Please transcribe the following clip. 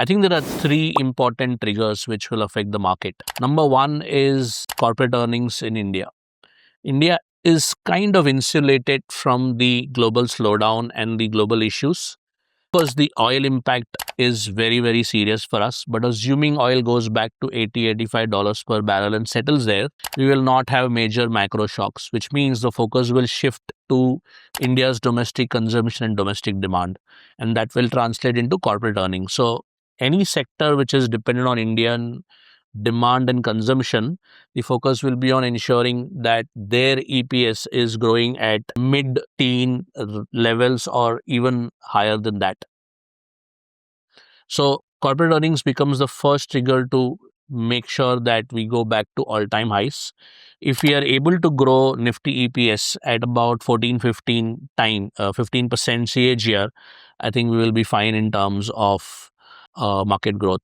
I think there are three important triggers which will affect the market. Number one is corporate earnings in India. India is kind of insulated from the global slowdown and the global issues because the oil impact is very, very serious for us. But assuming oil goes back to $80-$85 per barrel and settles there, we will not have major macro shocks, which means the focus will shift to India's domestic consumption and domestic demand. And that will translate into corporate earnings. So, any sector which is dependent on Indian demand and consumption, the focus will be on ensuring that their EPS is growing at mid-teen levels or even higher than that. So corporate earnings becomes the first trigger to make sure that we go back to all-time highs. If we are able to grow Nifty EPS at about 15% CAGR, I think we will be fine in terms of market growth.